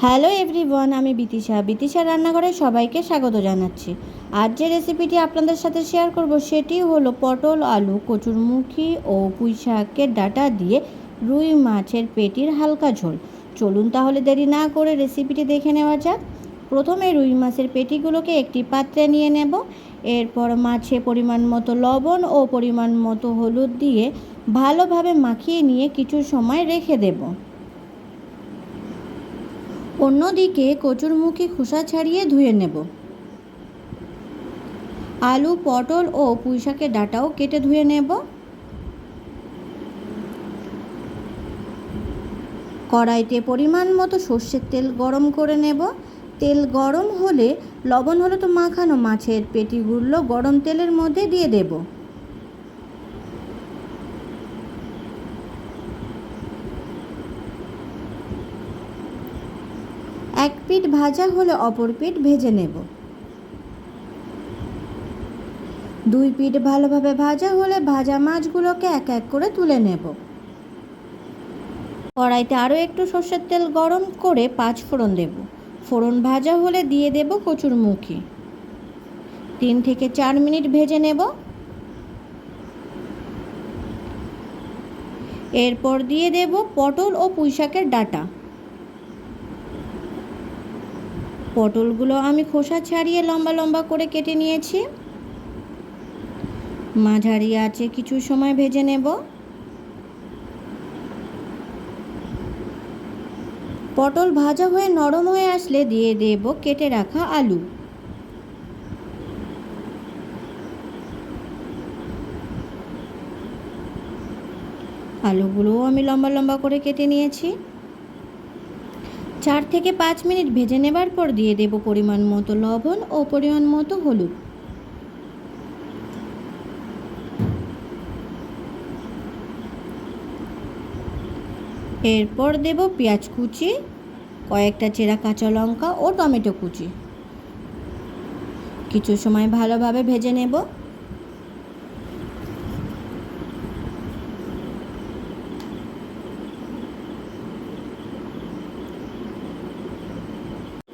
Hello everyone, আমি বিতিশা রান্নাঘরে সবাইকে স্বাগত জানাচ্ছি। আজ যে রেসিপিটি আপনাদের সাথে শেয়ার করব সেটি হলো পটল, আলু, কচুরমুখী ও পুঁই শাকের ডাঁটা দিয়ে রুই মাছের পেটির হালকা ঝোল। চলুন তাহলে দেরি না করে রেসিপিটি দেখে নেওয়া যাক। প্রথমে রুই মাছের পেটিগুলোকে একটি পাত্রে নিয়ে নেব। এরপর মাছে পরিমাণ মতো লবণ ও পরিমাণ মতো হলুদ দিয়ে ভালোভাবে মাখিয়ে নিয়ে কিছু সময় রেখে দেব। অন্যদিকে কচুরমুখী খোসা ছাড়িয়ে ধুয়ে নেব। আলু, পটল ও পুঁই শাকের ডাঁটাও কেটে ধুয়ে নেব। কড়াইতে পরিমাণ মতো সর্ষের তেল গরম করে নেব। তেল গরম হলে লবণ হলুদ মাখানো মাছের পেটিগুলো গরম তেলের মধ্যে দিয়ে দেব। এক পিঠ ভাজা হলে অপর পিঠ ভেজে নেব। দুই পিঠ ভালোভাবে ভাজা হলে ভাজা মাছগুলোকে এক এক করে তুলে নেব। কড়াইতে আরও একটু সর্ষের তেল গরম করে 5 ফোড়ন দেব। ফোড়ন ভাজা হলে দিয়ে দেব কচুরমুখী। 3 থেকে 4 মিনিট ভেজে নেব। এরপর দিয়ে দেব পটল ও পুঁই শাকের ডাঁটা। পটলগুলো আমি খোসা ছাড়িয়ে লম্বা লম্বা করে কেটে নিয়েছি। মাঝারি আঁচে কিছু সময় ভেজে নেব। পটল ভাজা হয়ে নরম হয়ে আসলে দিয়ে দেব কেটে রাখা আলু। আলুগুলোও আমি লম্বা লম্বা করে কেটে নিয়েছি। 4 থেকে 5 মিনিট ভেজে নেবার পর দিয়ে দেব পরিমাণ মতো লবণ ও পরিমাণ মতো হলুদ। এরপর দেব পেঁয়াজ কুচি, কয়েকটা চেরা কাঁচা লঙ্কা ও টমেটো কুচি। কিছু সময় ভালোভাবে ভেজে নেব।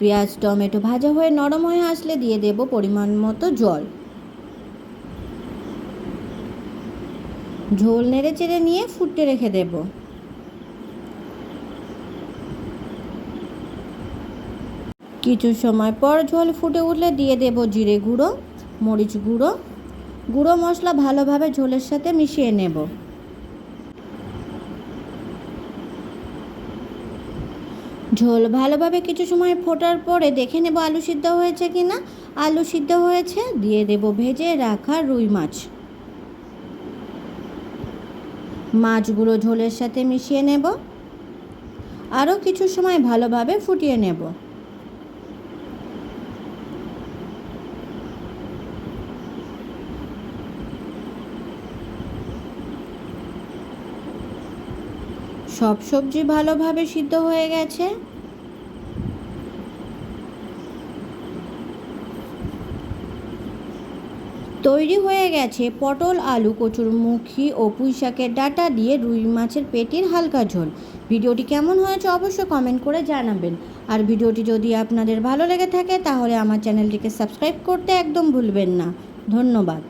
পেঁয়াজ টমেটো ভাজা হয়ে নরম হয়ে আসলে দিয়ে দেব পরিমাণ মতো জল। ঝোল নেড়ে চেড়ে নিয়ে ফুটতে রেখে দেব। কিছু সময় পর ঝোল ফুটে উঠলে দিয়ে দেব জিরে গুঁড়ো, মরিচ গুঁড়ো, গুঁড়ো মশলা ভালোভাবে ঝোলের সাথে মিশিয়ে নেব। ঝোল ভালোভাবে কিছু সময় ফোটার পরে দেখে নেব আলু সিদ্ধ হয়েছে কিনা। আলু সিদ্ধ হয়েছে, দিয়ে দেব ভেজে রাখা রুই মাছ। মাছগুলো ঝোলের সাথে মিশিয়ে নেব। আরও কিছু সময় ভালোভাবে ফুটিয়ে নেব। সব সবজি ভালোভাবে সিদ্ধ হয়ে গেছে। তৈরি হয়ে গেছে পটল, আলু, কচুরমুখী ও পুঁই শাকের ডাঁটা দিয়ে রুই মাছের পেটির হালকা ঝোল। ভিডিওটি কেমন হয়েছে অবশ্যই কমেন্ট করে জানাবেন। আর ভিডিওটি যদি আপনাদের ভালো লেগে থাকে তাহলে আমার চ্যানেলটিকে সাবস্ক্রাইব করতে একদম ভুলবেন না। ধন্যবাদ।